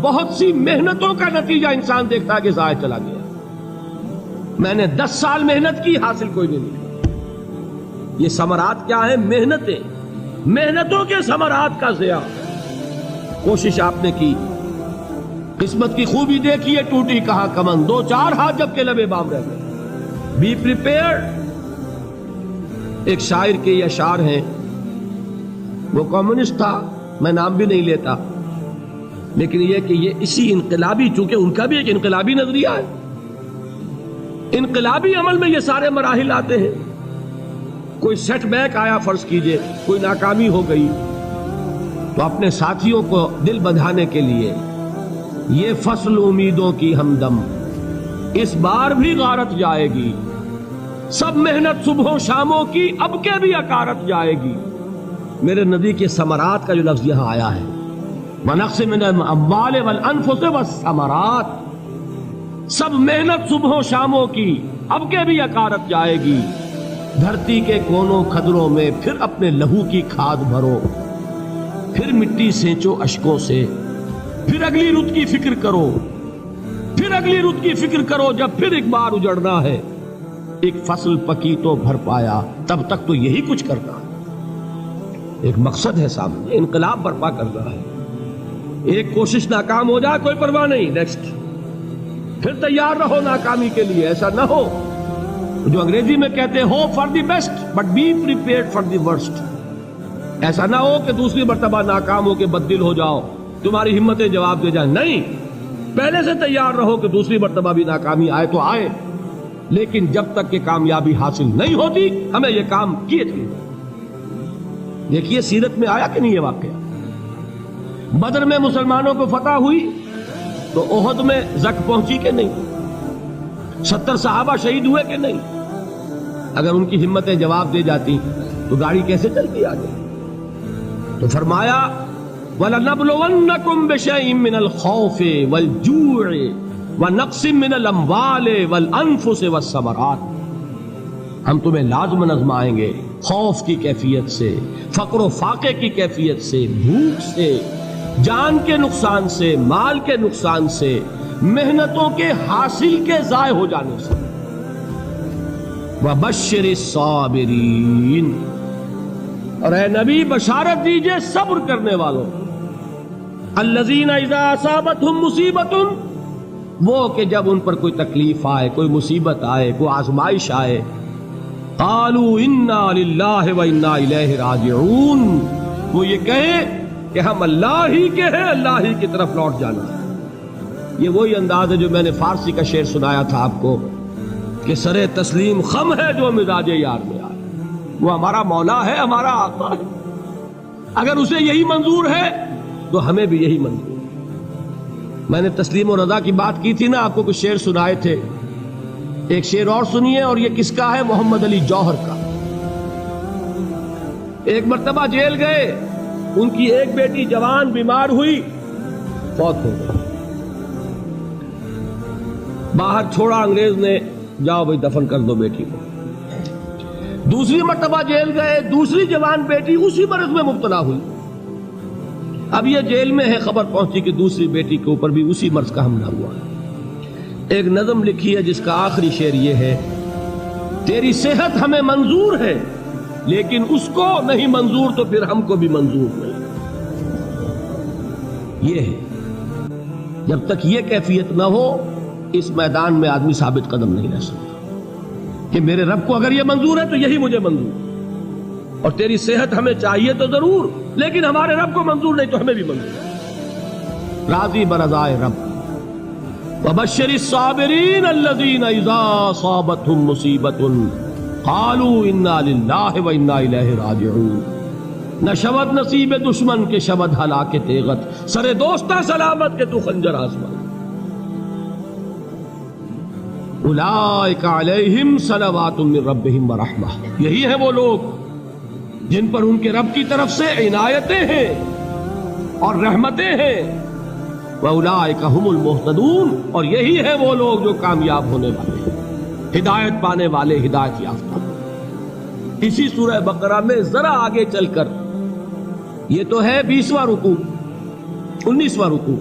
بہت سی محنتوں کا نتیجہ انسان دیکھتا ہے کہ ضائع چلا گیا. میں نے 10 سال محنت کی، حاصل کوئی نہیں ملا. یہ ثمرات کیا ہیں؟ محنتیں، محنتوں کے ثمرات کا ضیاع. کوشش آپ نے کی، قسمت کی خوبی دیکھی ہے، ٹوٹی کہاں کمن، 2-4 ہاتھ جب کے لبے بام رہ گئے. Be prepared. ایک شاعر کے یہ اشعار ہیں، وہ کمیونسٹ تھا، میں نام بھی نہیں لیتا، لیکن یہ کہ یہ اسی انقلابی، چونکہ ان کا بھی ایک انقلابی نظریہ ہے، انقلابی عمل میں یہ سارے مراحل آتے ہیں. کوئی سیٹ بیک آیا فرض کیجئے، کوئی ناکامی ہو گئی، تو اپنے ساتھیوں کو دل بندھانے کے لیے یہ فصل امیدوں کی ہمدم اس بار بھی غارت جائے گی، سب محنت صبحوں شاموں کی اب کے بھی اکارت جائے گی. میرے نبی کے ثمرات کا جو لفظ یہاں آیا ہے، وَنَقْصٍ مِّنَ الْأَمْوَالِ وَالْأَنفُسِ وَالثَّمَرَاتِ، سب محنت صبحوں شاموں کی اب کے بھی اکارت جائے گی. دھرتی کے کونوں کھدروں میں پھر اپنے لہو کی کھاد بھرو، پھر مٹی سینچو اشکوں سے، پھر اگلی رت کی فکر کرو، پھر اگلی رت کی فکر کرو، جب پھر ایک بار اجڑنا ہے. ایک فصل پکی تو بھر پایا، تب تک تو یہی کچھ کرنا ہے. ایک مقصد ہے سامنے، انقلاب برپا کرنا ہے. ایک کوشش ناکام ہو جائے کوئی پرواہ نہیں، نیکسٹ. پھر تیار رہو ناکامی کے لیے. ایسا نہ ہو جو انگریزی میں کہتے ہیں hope for the best but be prepared for the worst. ایسا نہ ہو کہ دوسری مرتبہ ناکام ہو کے بددل ہو جاؤ، تمہاری ہمتیں جواب دے جائیں. نہیں، پہلے سے تیار رہو کہ دوسری مرتبہ بھی ناکامی آئے تو آئے، لیکن جب تک کہ کامیابی حاصل نہیں ہوتی ہمیں یہ کام کیے تھے. دیکھیے سیرت میں آیا کہ نہیں یہ واقعہ. بدر میں مسلمانوں کو فتح ہوئی تو احد میں زک پہنچی کہ نہیں؟ 70 صحابہ شہید ہوئے کہ نہیں؟ اگر ان کی ہمتیں جواب دے جاتی تو گاڑی کیسے چلتی آگے؟ تو فرمایا وَلَنَبْلُوَنَّكُمْ بِشَيْءٍ مِّنَ الْخَوْفِ وَالْجُوعِ وَنَقْصٍ مِّنَ الْأَمْوَالِ وَالْأَنفُسِ وَالثَّمَرَاتِ. ہم تمہیں لازم آزمائیں گے، خوف کی کیفیت سے، فقر و فاقے کی کیفیت سے، بھوک سے، جان کے نقصان سے، مال کے نقصان سے، محنتوں کے حاصل کے ضائع ہو جانے سے. وَبَشِّرِ الصَّابِرِينَ، اور اے نبی بشارت دیجئے صبر کرنے والوں. الَّذِينَ إِذَا أَصَابَتْهُمْ مُصِيبَةٌ، وہ کہ جب ان پر کوئی تکلیف آئے، کوئی مصیبت آئے، کوئی آزمائش آئے، قالوا انا للہ وانا الیہ راجعون، وہ یہ کہیں کہ ہم اللہ ہی کے ہیں، اللہ ہی کی طرف لوٹ جانا ہے. یہ وہی انداز ہے جو میں نے فارسی کا شعر سنایا تھا آپ کو کہ سرے تسلیم خم ہے جو مزاج یار میں آئے. وہ ہمارا مولا ہے، ہمارا آقا ہے. اگر اسے یہی منظور ہے تو ہمیں بھی یہی منظور ہے. میں نے تسلیم و رضا کی بات کی تھی نا، آپ کو کچھ شعر سنائے تھے. ایک شعر اور سنیے، اور یہ کس کا ہے؟ محمد علی جوہر کا. ایک مرتبہ جیل گئے، ان کی ایک بیٹی جوان بیمار ہوئی، فوت ہو گئی. باہر چھوڑا انگریز نے، جاؤ بھائی دفن کر دو بیٹی کو. دوسری مرتبہ جیل گئے، دوسری جوان بیٹی اسی مرض میں مبتلا ہوئی. اب یہ جیل میں ہے، خبر پہنچی کہ دوسری بیٹی کے اوپر بھی اسی مرض کا حملہ ہوا ہے. ایک نظم لکھی ہے جس کا آخری شعر یہ ہے، تیری صحت ہمیں منظور ہے لیکن اس کو نہیں منظور تو پھر ہم کو بھی منظور نہیں. یہ ہے، جب تک یہ کیفیت نہ ہو اس میدان میں آدمی ثابت قدم نہیں رہ سکتا کہ میرے رب کو اگر یہ منظور ہے تو یہی مجھے منظور ہے، اور تیری صحت ہمیں چاہیے تو ضرور، لیکن ہمارے رب کو منظور نہیں تو ہمیں بھی منظور. راضی برضائے رب. وَبَشِّرِ الصَّابِرِينَ الَّذِينَ إِذَا أَصَابَتْهُمْ مُصِيبَةٌ قَالُوا إِنَّا لِلَّهِ وَإِنَّا إِلَيْهِ رَاجِعُونَ. نہ شود نصیب دشمن کے شود ہلاک تیغت، سر دوستہ سلامت کے تو خنجر آسمان. اولئک علیہم صلوات من ربہم ورحمہ، یہی ہے وہ لوگ جن پر ان کے رب کی طرف سے عنایتیں ہیں اور رحمتیں ہیں. وَأُولَٰئِكَ هُمُ الْمُهْتَدُونَ، اور یہی ہے وہ لوگ جو کامیاب ہونے والے ہیں، ہدایت پانے والے، ہدایت یافتہ. اسی سورہ بقرہ میں ذرا آگے چل کر، یہ تو ہے 20واں رکوع، 19واں رکوع،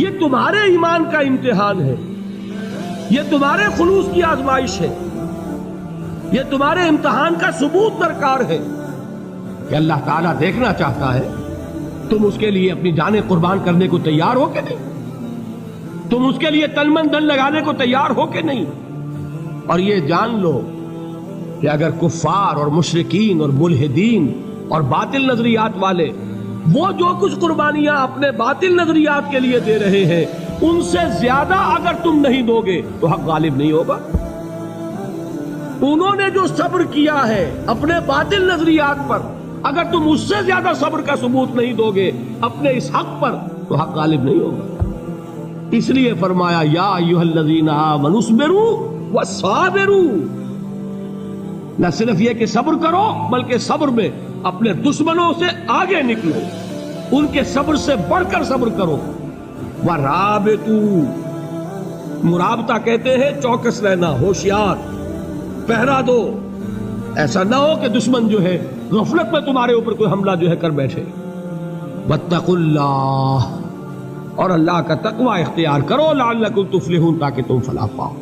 یہ تمہارے ایمان کا امتحان ہے، یہ تمہارے خلوص کی آزمائش ہے، یہ تمہارے امتحان کا ثبوت درکار ہے کہ اللہ تعالیٰ دیکھنا چاہتا ہے تم اس کے لیے اپنی جانیں قربان کرنے کو تیار ہو کہ نہیں، تم اس کے لیے تن من دھن لگانے کو تیار ہو کہ نہیں۔ اور یہ جان لو کہ اگر کفار اور مشرکین اور ملحدین اور باطل نظریات والے وہ جو کچھ قربانیاں اپنے باطل نظریات کے لیے دے رہے ہیں ان سے زیادہ اگر تم نہیں دو گے تو حق غالب نہیں ہوگا۔ انہوں نے جو صبر کیا ہے اپنے باطل نظریات پر، اگر تم اس سے زیادہ صبر کا ثبوت نہیں دو گے اپنے اس حق پر تو حق غالب نہیں ہوگا۔ اس لیے فرمایا یا ایھا الذین آمنوا اصبروا وصابروا، نہ صرف یہ کہ صبر کرو بلکہ صبر میں اپنے دشمنوں سے آگے نکلو، ان کے صبر سے بڑھ کر صبر کرو۔ ورابطوا، مرابطہ کہتے ہیں چوکس رہنا، ہوشیار، پہرا دو، ایسا نہ ہو کہ دشمن جو ہے غفلت میں تمہارے اوپر کوئی حملہ جو ہے کر بیٹھے۔ واتقوا اللہ، اور اللہ کا تقوی اختیار کرو، لعلکم تفلحون، تاکہ تم فلاح پاؤ۔